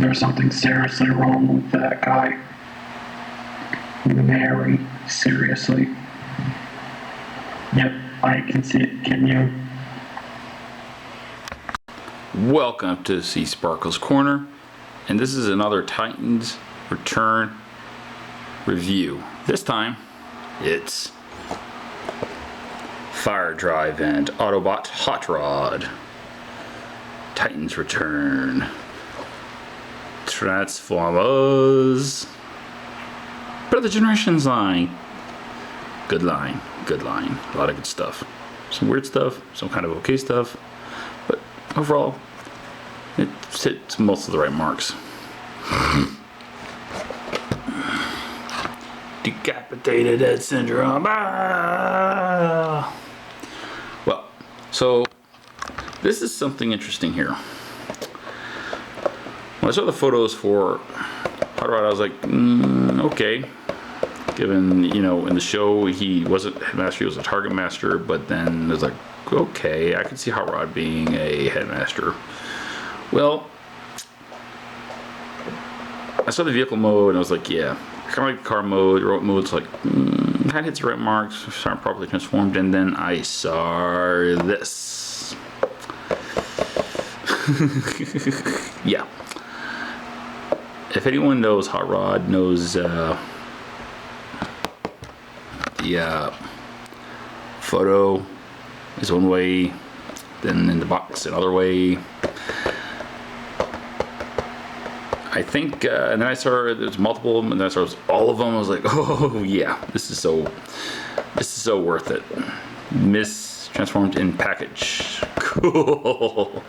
There's something seriously wrong with that guy. Very seriously. Yep, I can see it, can you? Welcome to seasparkles Corner, and this is another Titans Return review. This time, it's Firedrive and Autobot Hot Rod. Titans Return. Transformers. But the Generations line. Good line. Good line. A lot of good stuff. Some weird stuff. Some kind of okay stuff. But overall, it hits most of the right marks. Decapitated head syndrome. Ah! Well, so this is something interesting here. When I saw the photos for Hot Rod, I was like, okay. Given, you know, in the show he wasn't headmaster, he was a target master, but then it was like, okay, I can see Hot Rod being a headmaster. Well, I saw the vehicle mode and I was like, yeah, kind of like the car mode, road mode's like, kind of hits the right marks, aren't properly transformed, and then I saw this. Yeah. If anyone knows Hot Rod, knows the photo is one way, then in the box another way. I think, and then I saw there's multiple of them, and then I saw all of them. I was like, oh yeah, this is so worth it. Miss transformed in package. Cool.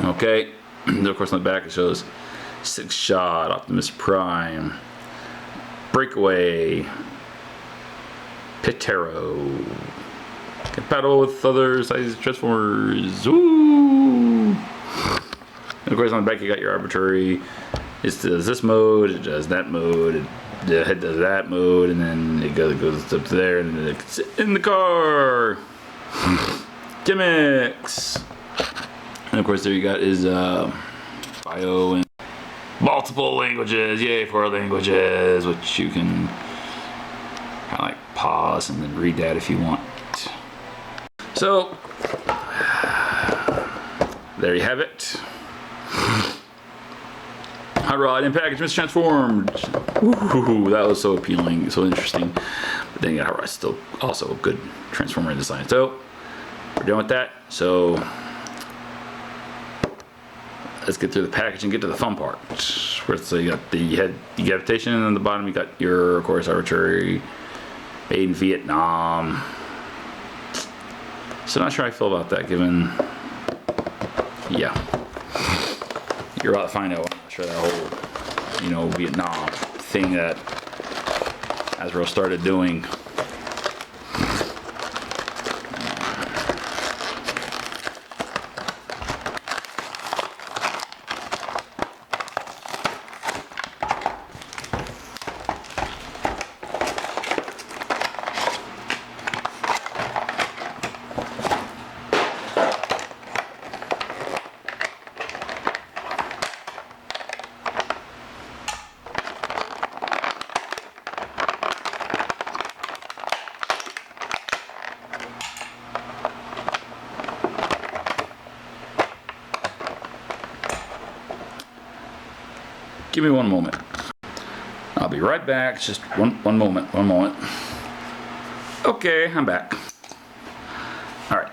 Okay. Then of course on the back it shows 6-shot Optimus Prime, Breakaway, Pitero, compatible with other sizes Transformers. Woo! And of course on the back you got your arbitrary. It does this mode, it does that mode, the head does that mode, and then it goes up to there, and then it's in the car. Gimmicks. And of course there you got is bio and multiple languages. Yay for languages, which you can kind of like pause and then read that if you want. So there you have it. Hot Rod in package, mistransformed. Ooh, that was so appealing, so interesting. But then Hot Rod's still also a good transformer in design. So we're done with that. So let's get through the package and get to the fun part. So you got the head decapitation, and on the bottom you got your, of course, arbitrary, made in Vietnam. So not sure how I feel about that, given, yeah, you're about to find out. I'm not sure that whole, you know, Vietnam thing that Hasbro started doing. Give me one moment. I'll be right back. Just one moment. Okay, I'm back. All right.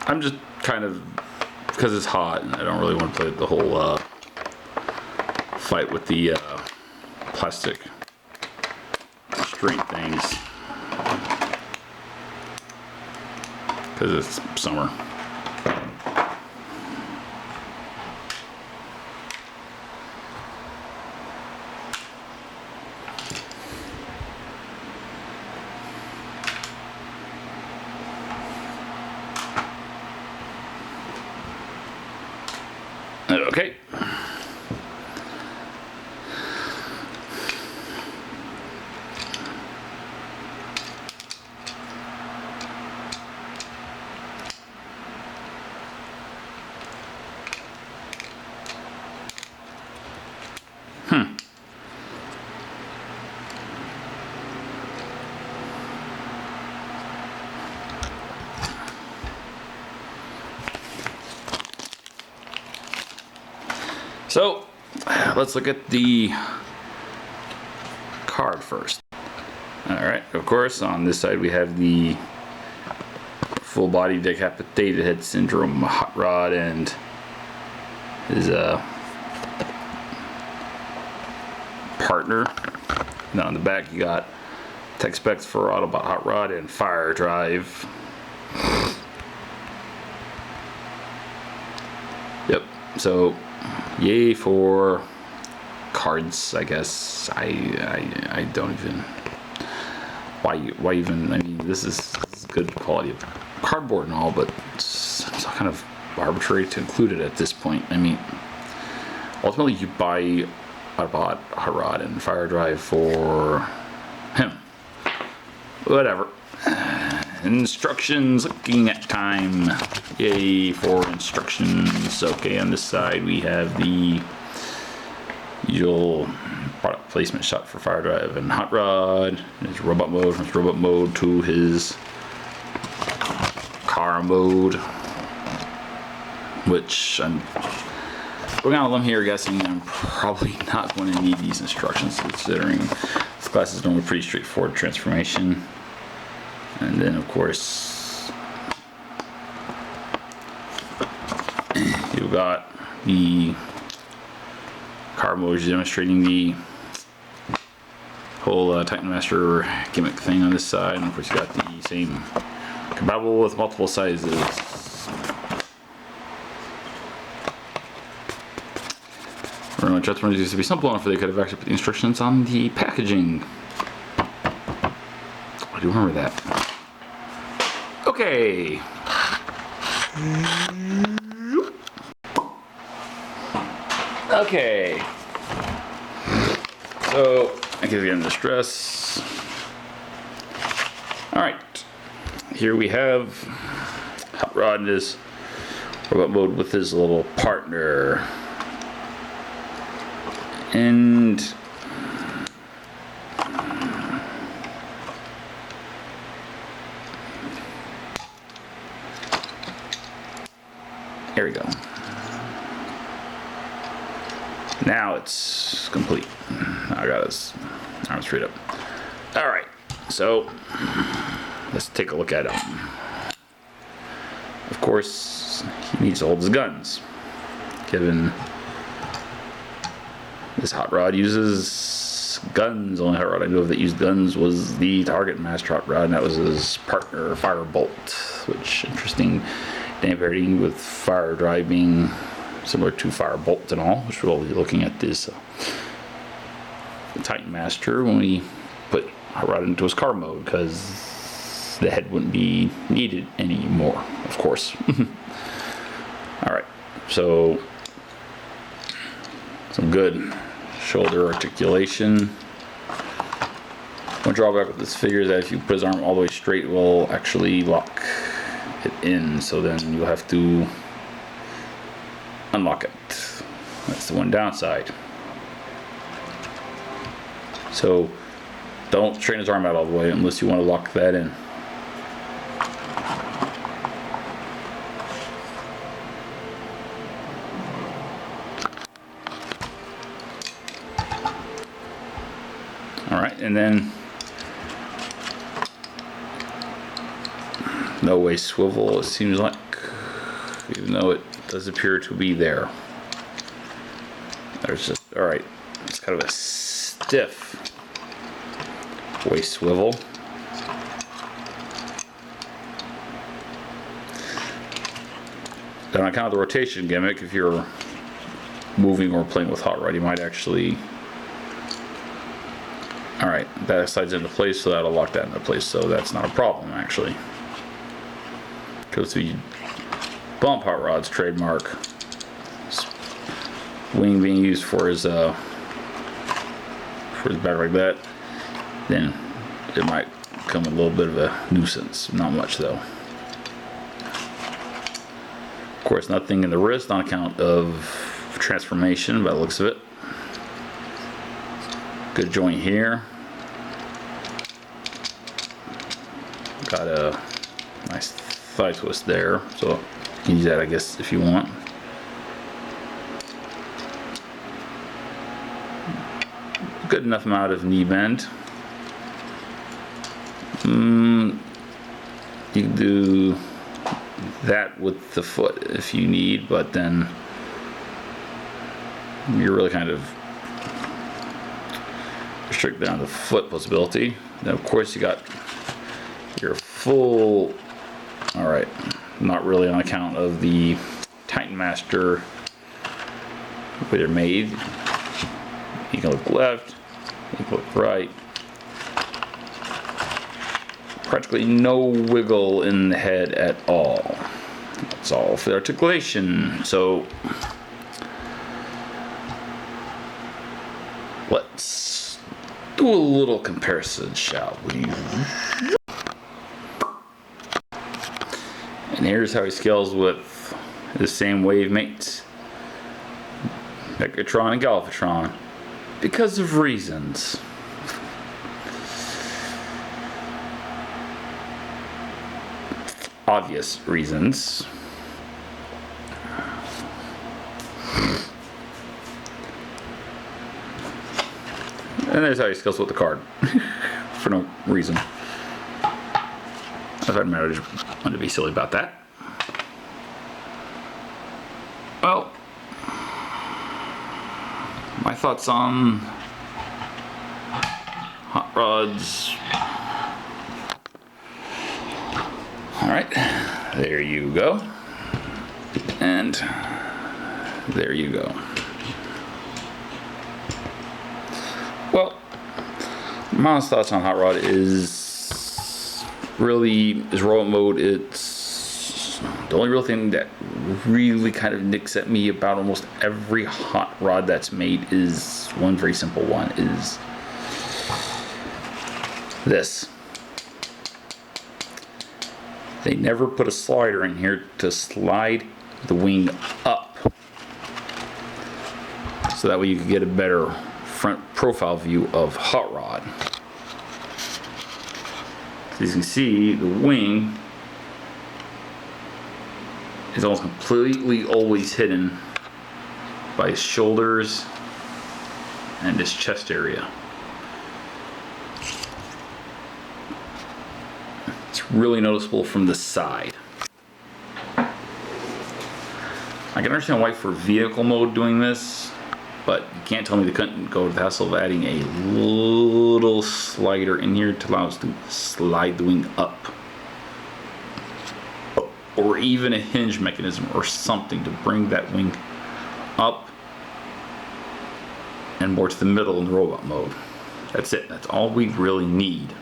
I'm just kind of, because it's hot and I don't really want to play the whole fight with the plastic restraint things. Because it's summer. Okay. So let's look at the card first. Alright, of course, on this side we have the full body decapitated head syndrome hot rod and his partner. Now on the back you got tech specs for Autobot hot rod and Firedrive. Yep, so yay for cards, I guess. I don't even, why even, I mean, this is good quality of cardboard and all, but it's kind of arbitrary to include it at this point. I mean, ultimately you buy Autobot hot rod and Firedrive for him. Whatever. Instructions, looking at time. Yay for instructions. Okay, on this side we have the usual product placement shot for Firedrive and hot rod. His robot mode, from his robot mode to his car mode, which I'm going on a limb here guessing I'm probably not going to need these instructions, considering this class is normally pretty straightforward transformation. And then of course you've got the car mode demonstrating the whole Titan Master gimmick thing on this side, and of course you got the same compatible with multiple sizes. Transformers used to be simple enough, they could have actually put the instructions on the packaging. I do remember that. Okay. Okay. So, I guess again the stress. Alright. Here we have Hot Rod in his robot mode with his little partner. And here we go. Now it's complete. I got his arm straight up. All right, so let's take a look at him. Of course, he needs to hold his guns, given this hot rod uses guns. Only hot rod I know of that used guns was the Target Master hot rod, and that was his partner Firebolt, which interesting name parity with Firedrive being similar to Firebolt and all, which we'll be looking at this the Titan Master when we put hot rod into his car mode, because the head wouldn't be needed anymore, of course. All right, so some good shoulder articulation. One drawback with this figure is that if you put his arm all the way straight, it will actually lock it in, so then you'll have to unlock it. That's the one downside. So don't straighten his arm out all the way unless you want to lock that in. Alright, and then no way swivel, it seems like, even though it does appear to be there. There's just, alright, it's kind of a stiff waist swivel. Then on account of the rotation gimmick, if you're moving or playing with hot rod, you might actually, alright, that slides into place, so that'll lock that into place, so that's not a problem actually. Because if you bump hot rod's trademark wing being used for his back like that, then it might become a little bit of a nuisance. Not much though. Of course, nothing in the wrist on account of transformation by the looks of it. Good joint here. Got a nice thigh twist there, so you can use that I guess if you want. good enough amount of knee bend. You can do that with the foot if you need, but then you're really kind of restricted down to the foot possibility. Then of course you got your full, all right, not really on account of the Titan Master way they're made. You can look left, you can look right. Practically no wiggle in the head at all. It's all for articulation. So let's do a little comparison, shall we? And here's how he scales with the same wave mates, Megatron and Galvatron, because of reasons. Obvious reasons. And there's how he scales with the card. For no reason. I thought I just wanted to be silly about that. Well, my thoughts on hot rods. Alright, there you go. And there you go. Well, my honest thoughts on hot rod is really robot mode. It's the only real thing that really kind of nicks at me about almost every hot rod that's made is one very simple one, is this. They never put a slider in here to slide the wing up, so that way you can get a better front profile view of hot rod. So as you can see, the wing is almost completely always hidden by his shoulders and his chest area. It's really noticeable from the side. I can understand why for vehicle mode doing this, but you can't tell me they couldn't go to the hassle of adding a little slider in here to allow us to slide the wing up. Or even a hinge mechanism or something to bring that wing up and more to the middle in the robot mode. That's it. That's all we really need.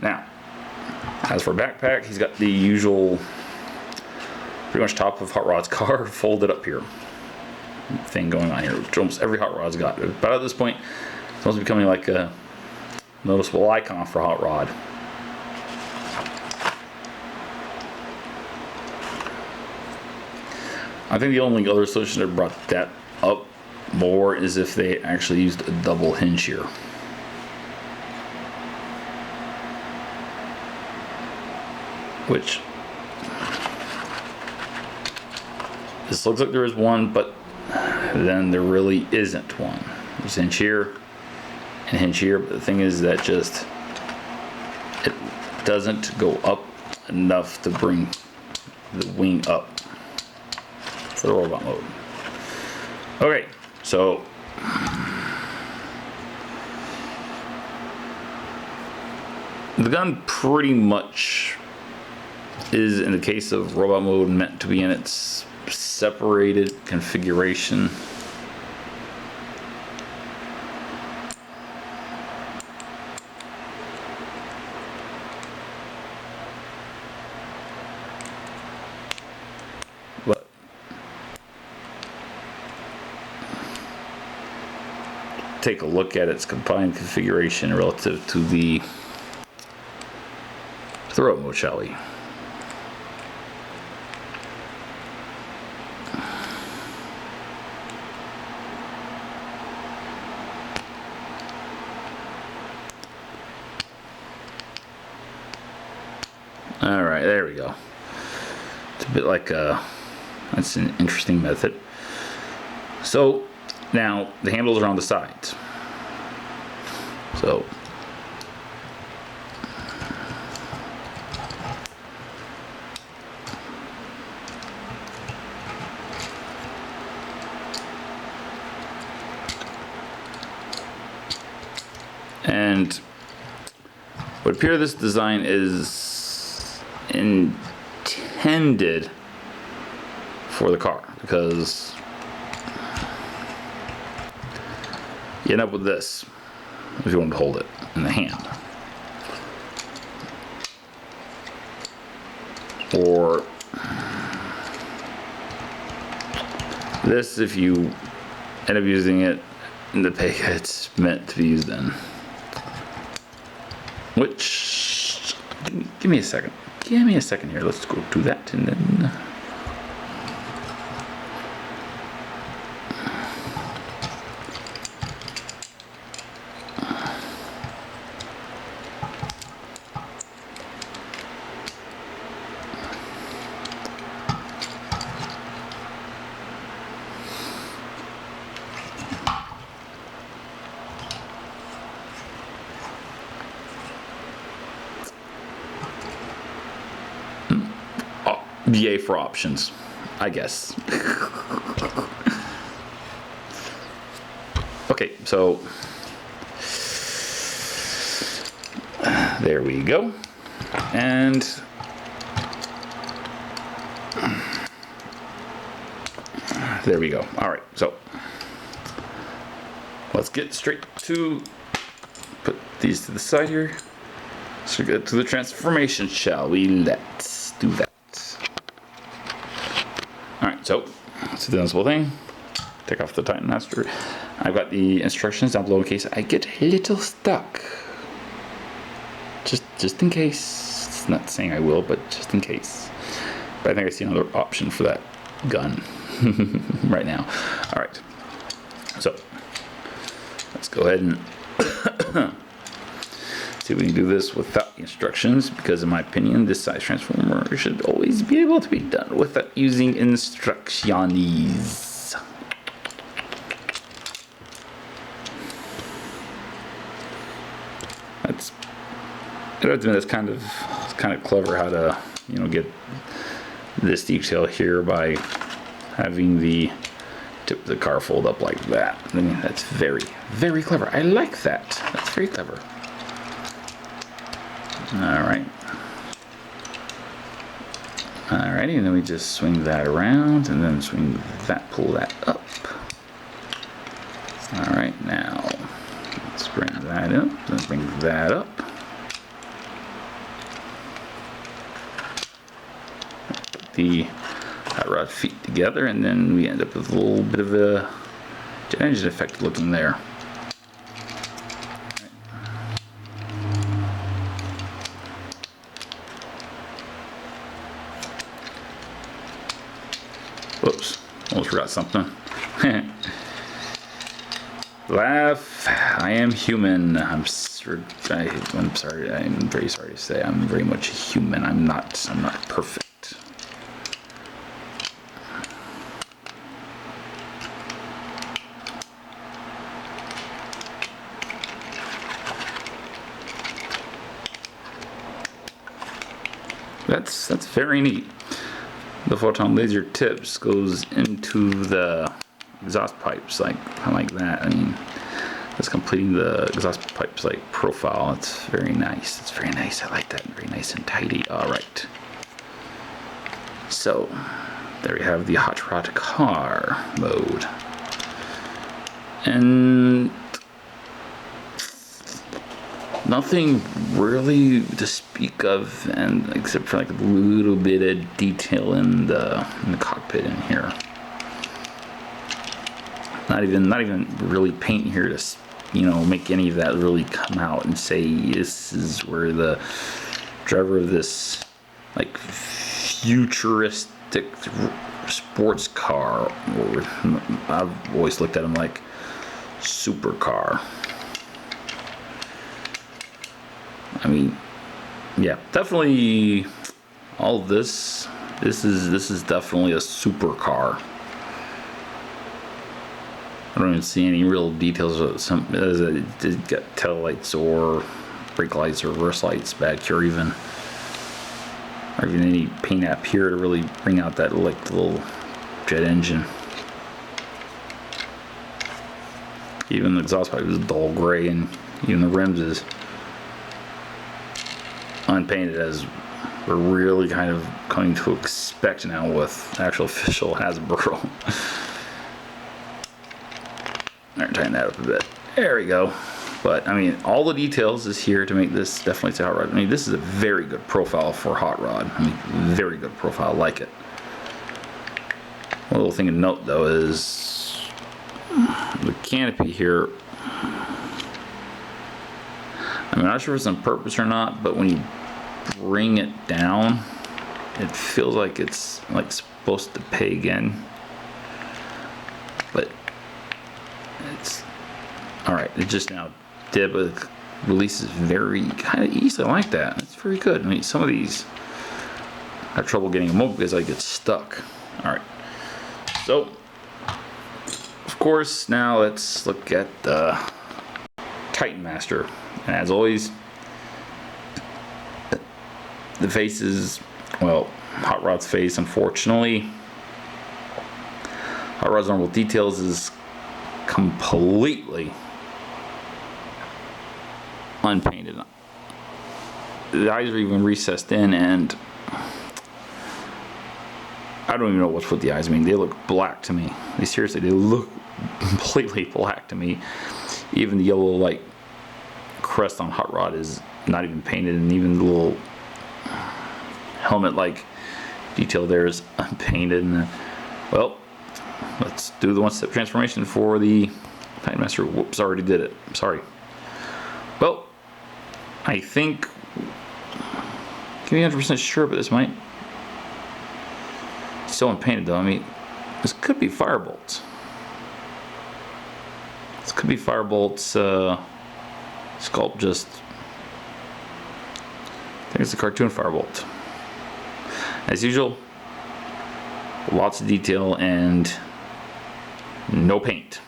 Now, as for backpack, he's got the usual pretty much top of Hot Rod's car folded up here thing going on here, which almost every Hot Rod's got. But at this point, it's almost becoming like a noticeable icon for Hot Rod. I think the only other solution that brought that up more is if they actually used a double hinge here. Which, this looks like there is one, but then there really isn't one. There's a hinge here and a hinge here, but the thing is that just, it doesn't go up enough to bring the wing up for the robot mode. Okay, so the gun pretty much is, in the case of robot mode, meant to be in its separated configuration. But take a look at its combined configuration relative to the robot mode, shall we? Alright, there we go. It's a bit like that's an interesting method. So now the handles are on the sides. So and would appear this design is intended for the car, because you end up with this if you want to hold it in the hand, or this if you end up using it in the peg it's meant to be used in. Which, give me a second. Give me a second here. Let's go do that and then. Yay for options, I guess. Okay, so there we go. And there we go. All right, so let's get straight to put these to the side here. So get to the transformation, shall we? Let's do that. Alright, so let's do this whole thing. Take off the Titan Master. I've got the instructions down below in case I get a little stuck. Just in case. It's not saying I will, but just in case. But I think I see another option for that gun right now. Alright. So let's go ahead and see if we can do this without the instructions, because in my opinion this size transformer should always be able to be done without using instructions. That's, I have to admit, it's kind of clever how to, you know, get this detail here by having the tip of the car fold up like that. I mean, that's very, very clever. I like that. That's very clever. Alright. Alrighty, and then we just swing that around and then swing that, pull that up. Alright, now let's bring that up, then bring that up. Put the hot rod feet together, and then we end up with a little bit of a jet engine effect looking there. Whoops, almost forgot something. Laugh, I am human. I'm sorry, I'm very sorry to say I'm very much human. I'm not perfect. That's very neat. The photon laser tips goes into the exhaust pipes like that. I mean, that's completing the exhaust pipes like profile. It's very nice. It's very nice. I like that. Very nice and tidy. All right. So there we have the hot rod car mode, and nothing really to speak of, and except for like a little bit of detail in the cockpit in here. Not even really paint here to, you know, make any of that really come out and say this is where the driver of this like futuristic sports car, or I've always looked at them like supercar. I mean, yeah, definitely all this is definitely a supercar. I don't even see any real details of some. It did get tail lights or brake lights or reverse lights back here, even any paint up here to really bring out that like little jet engine. Even the exhaust pipe is dull gray, and even the rims is unpainted, as we're really kind of coming to expect now with actual official Hasbro. Alright, tighten that up a bit. There we go. But I mean, all the details is here to make this definitely say hot rod. I mean, this is a very good profile for hot rod. I mean, very good profile. I like it. One little thing to note though is the canopy here. I'm not sure if it's on purpose or not, but when you bring it down, it feels like it's like supposed to peg in, but it's all right. It just now did, but the release is very kind of easy. I like that. It's very good. I mean, some of these I have trouble getting them open because I get stuck. All right, so of course now let's look at the Titan Master. And as always, the face is, well, Hot Rod's face, unfortunately. Hot Rod's normal details is completely unpainted. The eyes are even recessed in, and I don't even know what's with the eyes. I mean, they look black to me. Seriously, they look completely black to me. Even the yellow light crest on Hot Rod is not even painted, and even the little helmet-like detail there is unpainted. And well, let's do the one-step transformation for the Titan Master. Whoops, already did it. Sorry. Well, I think, can't be 100% sure, but this might still unpainted though. I mean, this could be Firebolts. This could be Firebolts. Sculpt just, I think it's a cartoon Firebolt. As usual, lots of detail and no paint.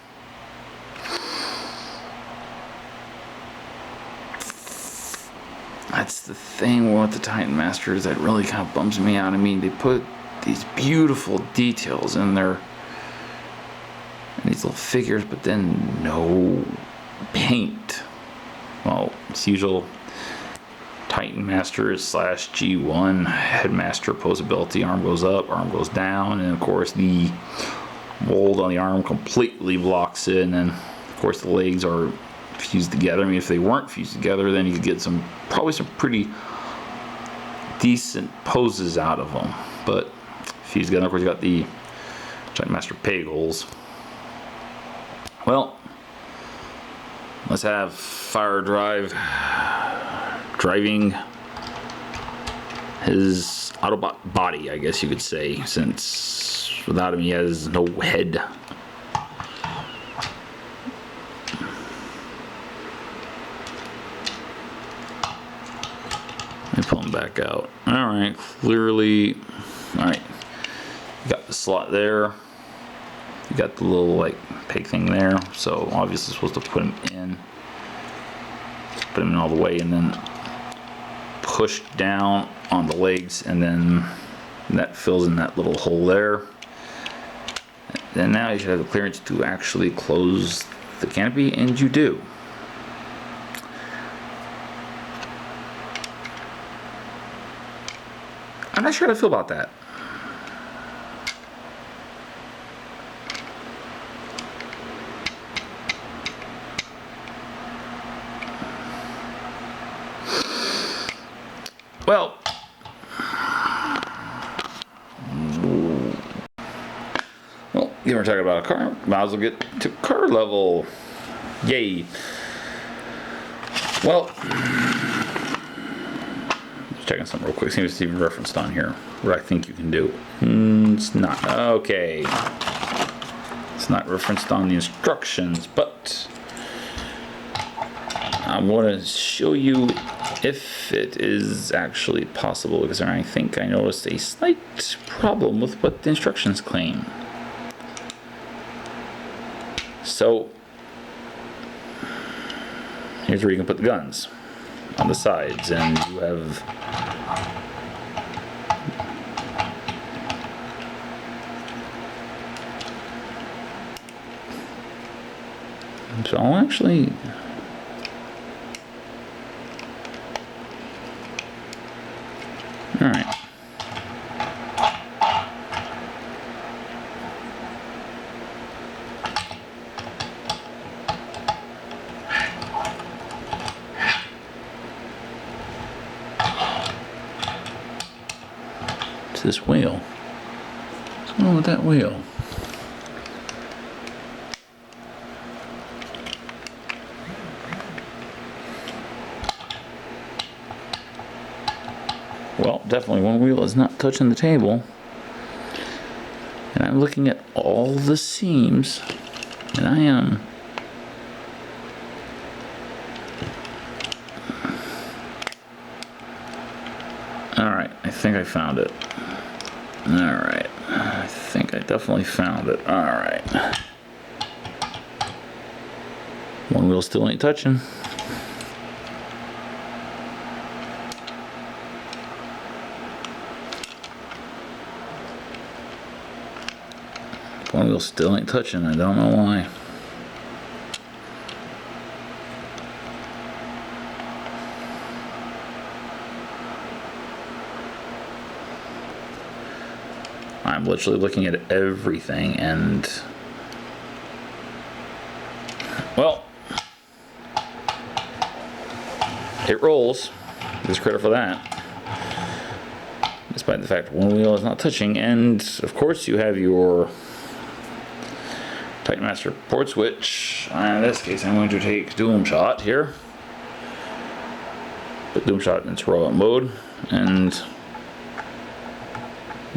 That's the thing with the Titan Masters that really kind of bums me out. I mean, they put these beautiful details in there, and these little figures, but then no paint. Well, it's usual Titan Master slash G1 Headmaster posability. Arm goes up, arm goes down, and of course the mold on the arm completely blocks it, and then of course the legs are fused together. I mean, if they weren't fused together, then you could get probably some pretty decent poses out of them. But fused together, of course, you got the Titan Master peg holes. Well, let's have Firedrive driving his Autobot body, I guess you could say, since without him he has no head. Let me pull him back out. Alright, clearly, alright, you got the slot there. You got the little like peg thing there, so obviously supposed to put him in all the way, and then push down on the legs, and then that fills in that little hole there. Then now you should have the clearance to actually close the canopy, and you do. I'm not sure how to feel about that. Well, you were talking about a car, might as well get to car level. Yay. Well, just checking something real quick, see if it's even referenced on here, what I think you can do. It's not. Okay. It's not referenced on the instructions, but I want to show you if it is actually possible, because I think I noticed a slight problem with what the instructions claim. So here's where you can put the guns on the sides, and you have so I'll actually all right. It's this wheel. What's going on with that wheel? Well, definitely one wheel is not touching the table. And I'm looking at all the seams, and I am alright, I think I found it. Alright, I think I definitely found it. Alright. One wheel still ain't touching. One wheel still ain't touching, I don't know why. I'm literally looking at everything and, well, it rolls. There's credit for that. Despite the fact one wheel is not touching, and of course you have your Titan Master port switch. In this case, I'm going to take Doom Shot here. Put Doom Shot in its rollout mode, and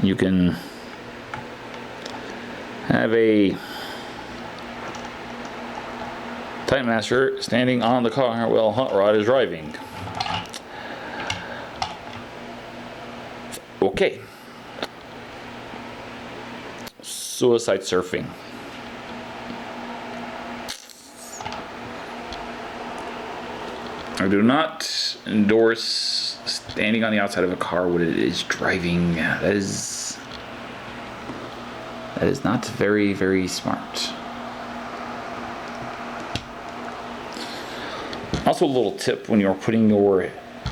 you can have a Titan Master standing on the car while Hot Rod is driving. Okay. Suicide surfing. I do not endorse standing on the outside of a car when it is driving. That is not very, very smart. Also, a little tip when you're putting your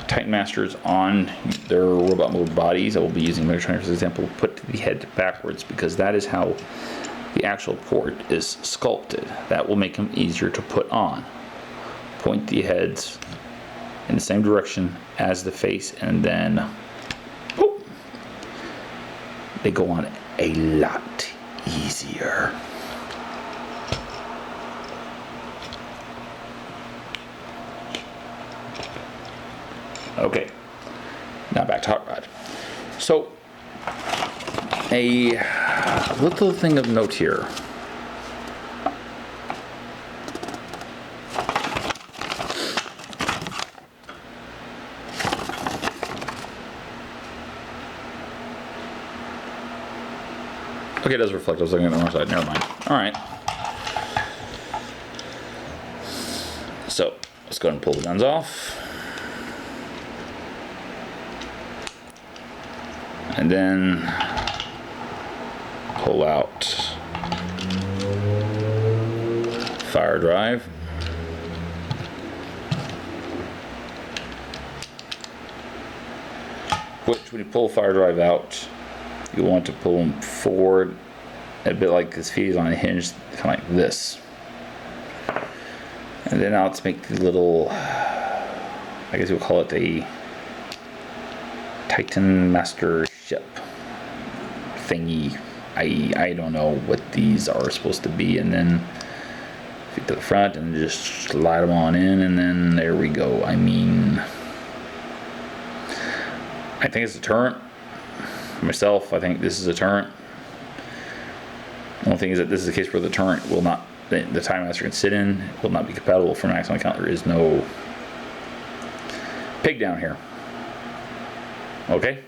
Titan Masters on their robot mode bodies, I will be using Megatron as an example, put the head backwards, because that is how the actual port is sculpted. That will make them easier to put on. Point the heads in the same direction as the face, and then boop, they go on a lot easier. Okay, now back to Hot Rod. So, a little thing of note here. Okay, it does reflect. I was looking at the wrong side. Never mind. All right. So, let's go ahead and pull the guns off. And then pull out Firedrive. Which, when you pull Firedrive out, you want to pull them forward a bit like his feet is on a hinge, kind of like this. And then now let's make the little, I guess we'll call it a Titan Master ship thingy. I don't know what these are supposed to be. And then feet to the front and just slide them on in, and then there we go. I mean, I think it's a turret. Myself, I think this is a turret. The only thing is that this is a case where the turret will not, the Titan Master can sit in, will not be compatible for maximum count. There is no pig down here. Okay?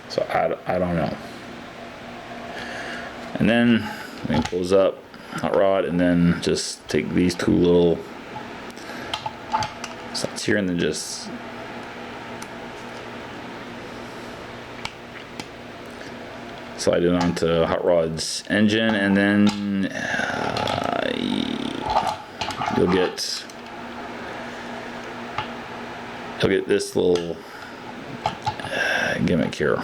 So I don't know. And then we can close up hot rod, and then just take these two little slots here, and then just slide it onto hot rod's engine, and then you'll get this little gimmick here.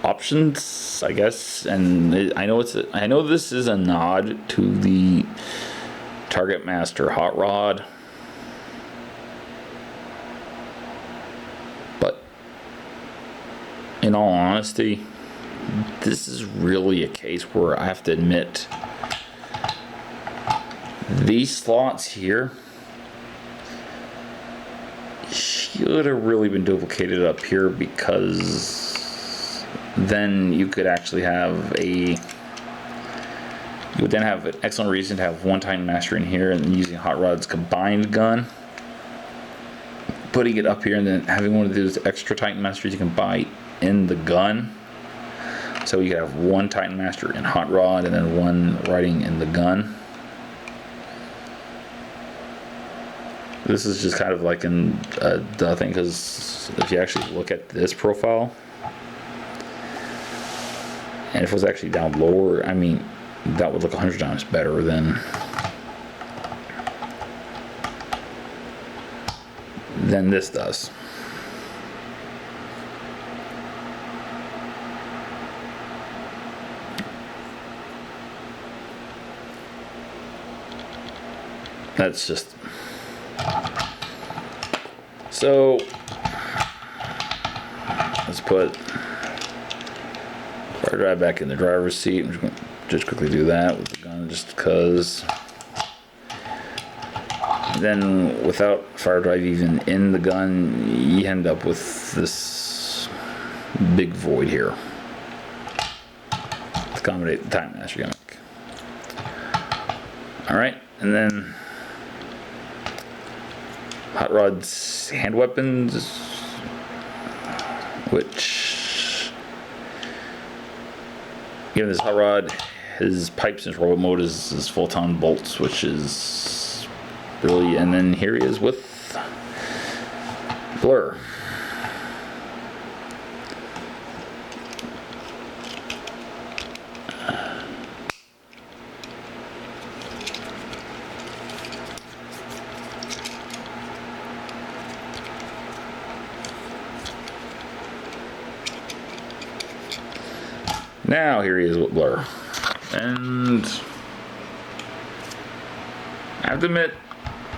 Options, I guess, and I know this is a nod to the Target Master hot rod, but in all honesty, this is really a case where I have to admit these slots here should have really been duplicated up here, because then you could actually have you would then have an excellent reason to have one Titan Master in here and using Hot Rod's combined gun, putting it up here, and then having one of those extra Titan Masters you can buy in the gun. So you could have one Titan Master in Hot Rod and then one riding in the gun. This is just kind of like in the thing, because if you actually look at this profile, and if it was actually down lower, I mean, that would look 100 times better than this does. That's just so. Let's put Firedrive back in the driver's seat. I'm just going to just quickly do that with the gun, just because. Then, without Firedrive even in the gun, you end up with this big void here to accommodate the Titan Master gimmick. Alright, and then Hot Rod's hand weapons, which, given this Hot Rod, his pipes in his robot mode is full-ton bolts, which is really, and then here he is with Blur. Now here he is with Blur, and I have to admit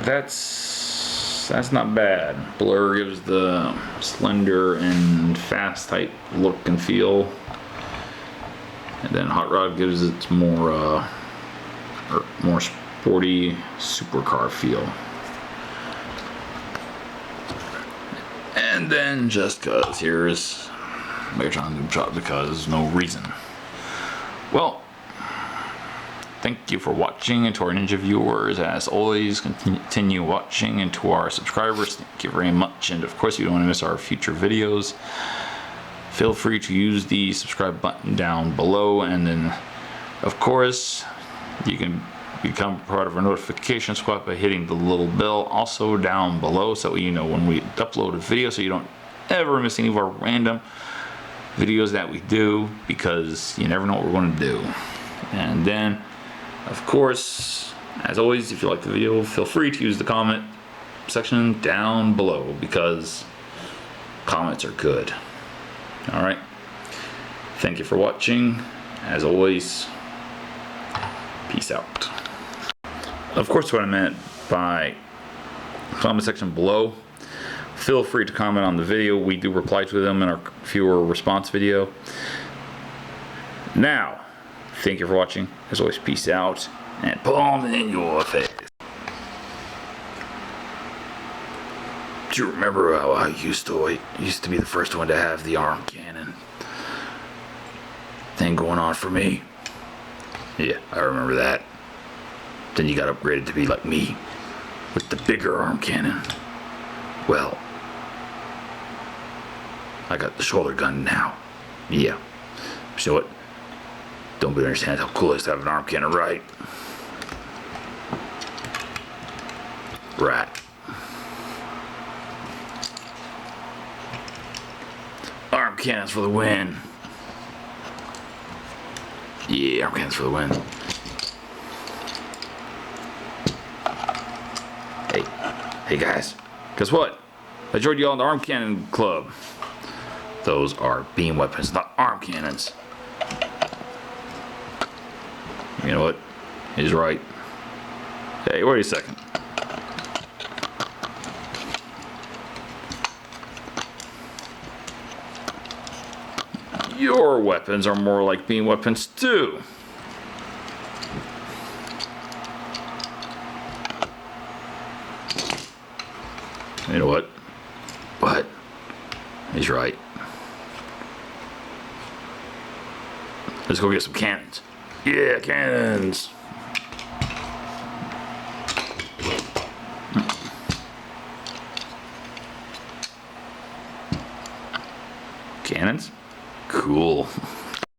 that's not bad. Blur gives the slender and fast type look and feel, and then Hot Rod gives it more sporty supercar feel. And then just cause here's Megatron Noob Shot, because no reason. Well, thank you for watching, and to our Ninja viewers, as always, continue watching, and to our subscribers, thank you very much. And of course, if you don't want to miss our future videos, feel free to use the subscribe button down below, and then of course you can become part of our notification squad by hitting the little bell also down below, so you know when we upload a video, so you don't ever miss any of our random videos that we do, because you never know what we're going to do. And then of course, as always, if you like the video, feel free to use the comment section down below, because comments are good. Alright, thank you for watching. As always, peace out. Of course, what I meant by comment section below, feel free to comment on the video. We do reply to them in our viewer response video. Now, thank you for watching. As always, peace out, and palm in your face. Do you remember how I used to be the first one to have the arm cannon thing going on for me? Yeah, I remember that. Then you got upgraded to be like me, with the bigger arm cannon. Well, I got the shoulder gun now. Yeah. You know what? Don't really understand how cool it is to have an arm cannon, right? Right. Arm cannons for the win. Yeah, arm cannons for the win. Hey guys, guess what? I joined you all in the arm cannon club. Those are beam weapons, not arm cannons. You know what? He's right. Hey, wait a second. Your weapons are more like beam weapons too. You know what? What? He's right. Let's go get some cannons. Yeah, cannons.